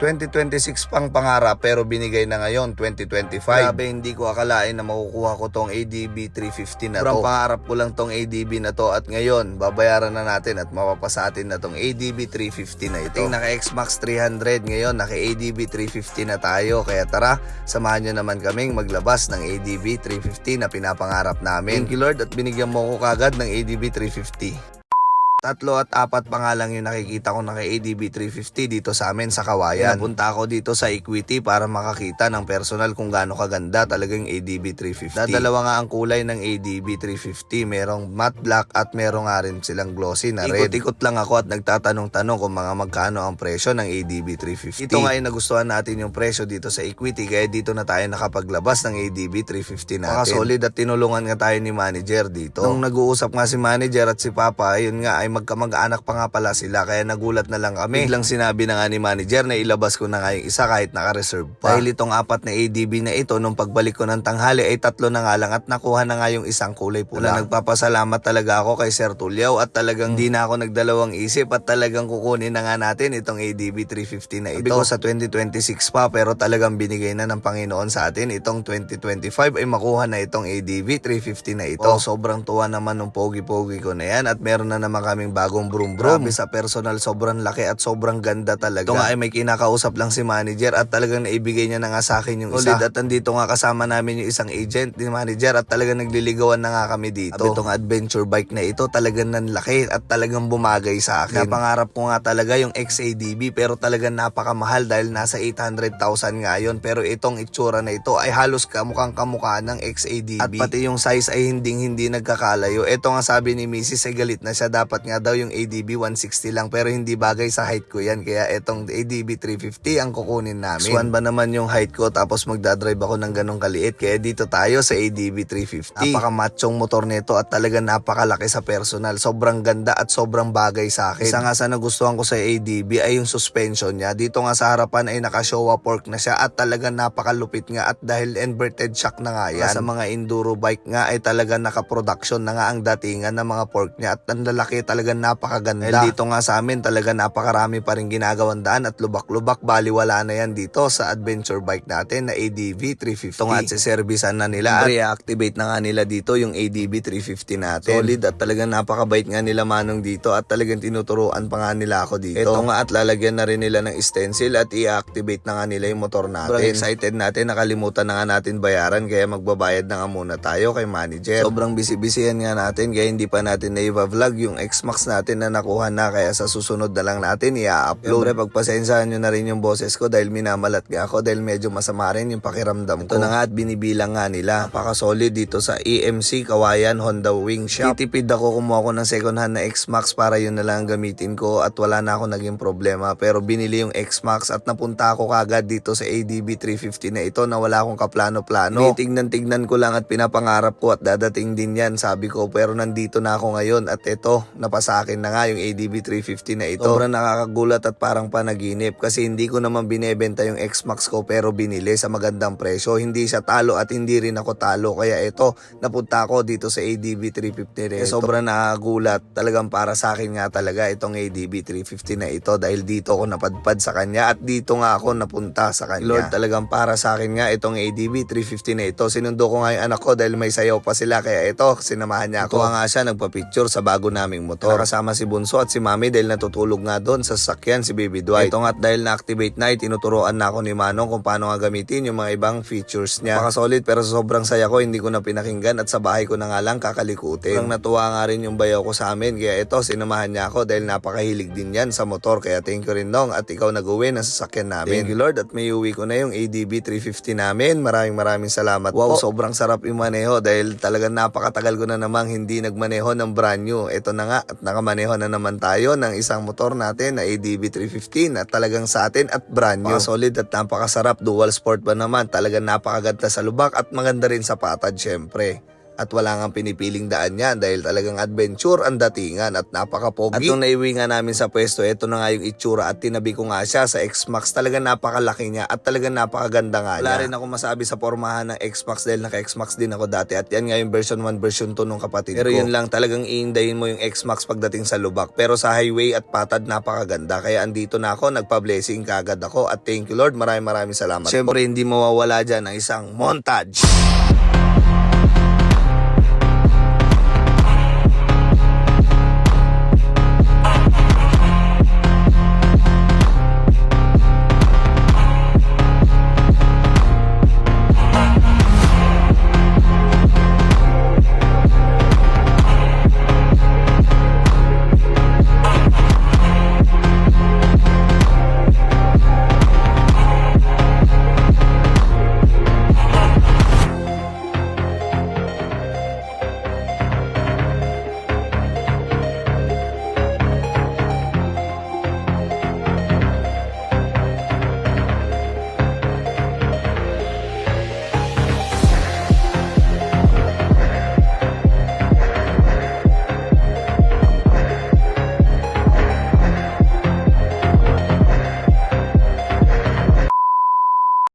2026 pang pangarap pero binigay na ngayon 2025. Grabe, hindi ko akalain na makukuha ko tong ADB 350 na to. Sobrang pangarap ko lang tong ADB na to at ngayon babayaran na natin at mapapasa atin na tong ADB 350 na ito. Yung naka X-Max 300 ngayon, naka ADB 350 na tayo. Kaya tara, samahan nyo naman kaming maglabas ng ADB 350 na pinapangarap namin. Thank you Lord at binigyan mo ko kagad ng ADB 350. 3 at 4 pa nga lang yung nakikita ko naka ADB 350 dito sa amin sa Kawayan. Napunta ako dito sa Equity para makakita ng personal kung gaano kaganda talaga yung ADB 350. Dadalawa nga ang kulay ng ADB 350. Merong matte black at merong nga rin silang glossy na red. Ikot-ikot lang ako at nagtatanong-tanong kung magkano ang presyo ng ADB 350. Ito nga ay nagustuhan natin yung presyo dito sa Equity kaya dito na tayo nakapaglabas ng ADB 350 natin. Solid at tinulungan nga tayo ni manager dito. Nung nag-uusap nga si manager at si Papa, yun nga ay magkamag-anak pa nga pala sila kaya nagulat na lang kami. Biglang sinabi na nga ni manager na ilabas ko na nga yung isa kahit naka-reserve pa. Dahil itong 4 na ADB na ito nung pagbalik ko ng tanghali ay 3 na nga lang at nakuha na nga yung isang kulay pula. Nagpapasalamat talaga ako kay Sir Tulyaw at talagang hindi na ako nagdalawang isip at talagang kukunin na nga natin itong ADB 350 na ito. Sabi ko sa 2026 pa pero talagang binigay na ng Panginoon sa atin itong 2025 ay makuha na itong ADB 350 na ito. Sobrang tuwa naman ng pogi-pogi ko na yan at meron na naman kami bagong brum. Grabe sa personal, sobrang laki at sobrang ganda talaga. Ito nga ay may kinakausap lang si manager at talagang naibigay niya na nga sa akin yung isa. At andito nga kasama namin yung isang agent ni manager at talagang nagliligawan na nga kami dito. Itong adventure bike na ito talagang nanlaki at talagang bumagay sa akin. Napangarap ko nga talaga yung XADB pero talagang napakamahal dahil nasa 800,000 nga yun. Pero itong itsura na ito ay halos kamukhang kamukha ng XADB. At pati yung size ay hindi nagkakalayo. Ito nga sabi ni Mrs. ay galit na siya, dapat nga daw yung ADB 160 lang pero hindi bagay sa height ko yan kaya itong ADB 350 ang kukunin namin. Swan ba naman yung height ko tapos magdadrive ako ng ganong kaliit kaya dito tayo sa ADB 350. Napaka-machong motor nito at talagang napakalaki sa personal. Sobrang ganda at sobrang bagay sa akin. Isa nga sa nagustuhan ko sa ADB ay yung suspension niya. Dito nga sa harapan ay naka-Showa fork na siya at talagang napakalupit nga at dahil inverted shock na nga yan. Sa mga enduro bike nga ay talagang naka-production na nga ang datingan ng mga fork niya at ang lalaki talagang napakaganda. Dito nga sa amin talaga napakarami pa rin ginagawang daan at lubak-lubak, baliwala na yan dito sa adventure bike natin na ADB 350. Ito nga at siservisan na nila at reactivate na nga nila dito yung ADB 350 natin. Solid at talagang napakabait nga nila manong dito at talagang tinuturuan pa nga nila ako dito. Ito nga at lalagyan na rin nila ng stencil at i-activate na nga nila yung motor natin. Sobrang excited natin, nakalimutan na nga natin bayaran kaya magbabayad na nga muna tayo kay manager. Sobrang busy-busyhan nga natin kaya hindi pa natin na-vlog yung X-Max natin na nakuha na kaya sa susunod na lang natin i-upload. Siyempre pagpasensyahan nyo na rin yung boses ko dahil minamalat nga ako dahil medyo masama rin yung pakiramdam ko. Ito na nga at binibilang nga nila. Napaka-solid dito sa EMC Kawayan Honda Wing Shop. Titipid ako, kumuha ko ng second hand na X-Max para yun na lang gamitin ko at wala na ako naging problema pero binili yung X-Max at napunta ako kagad dito sa ADB 350 na ito na wala akong kaplano-plano. Tignan ko lang at pinapangarap ko at dadating din yan sabi ko pero nandito na ako ngayon at ito napasa akin na nga yung ADB 350 na ito. Sobrang nakakagulat at parang panaginip kasi hindi ko naman binebenta yung X-Max ko pero binili sa magandang presyo. Hindi siya talo at hindi rin ako talo kaya ito napunta ako dito sa ADB 350 na ito. Sobrang nakakagulat talagang para sa akin nga talaga itong ADB 350 na ito dahil dito ako napadpad sa kanya at dito nga ako napunta sa kanya. Lord, talagang para sa akin nga itong ADB 350 na ito. Sinundo ko nga yung anak ko dahil may sayaw pa sila kaya ito sinamahan niya ako. Ito nga siya nagpa-picture sa bago naming motor. Kasama si Bunso at si Mami dahil natutulog nga doon sa sasakyan si Baby Dwight. Ito nga at dahil na-activate na tinuturoan na ako ni Manong kung paano nga gamitin yung mga ibang features niya. Solid pero sobrang saya ko, hindi ko na pinakinggan at sa bahay ko na nga lang kakalikutin. Parang natuwa nga rin yung bayaw ko sa amin kaya ito sinamahan niya ako dahil napakahilig din yan sa motor kaya thank you rin Nong at ikaw nag-uwi ng sasakyan namin. Thank you Lord at may uwi ko na yung ADB 350 namin. Maraming salamat. Wow, sobrang sarap yung maneho dahil talagang napakatagal ko na namang hindi nagmaneho ng brand new. Ito na nga at nakamaneho na naman tayo ng isang motor natin na ADB 350 na talagang sa atin at brand new. Solid at napakasarap. Dual sport ba naman? Talagang napakaganda sa lubak at maganda rin sa patad syempre. At wala nga pinipiling daan yan dahil talagang adventure ang datingan at napaka-pogi. At nung naiwi nga namin sa pwesto, eto na nga yung itsura at tinabi ko nga siya sa X-Max. Talagang napakalaki niya at talagang napakaganda nga niya. Wala rin ako masabi sa pormahan ng X-Max dahil naka-X-Max din ako dati at yan nga yung version 1, version 2 nung kapatid ko. Pero yun lang, talagang iindayin mo yung X-Max pagdating sa lubak. Pero sa highway at patad napakaganda. Kaya andito na ako, nagpa-blessing kagad ako at thank you Lord, maraming salamat. Siyempre hindi mawawala dyan ang isang montage.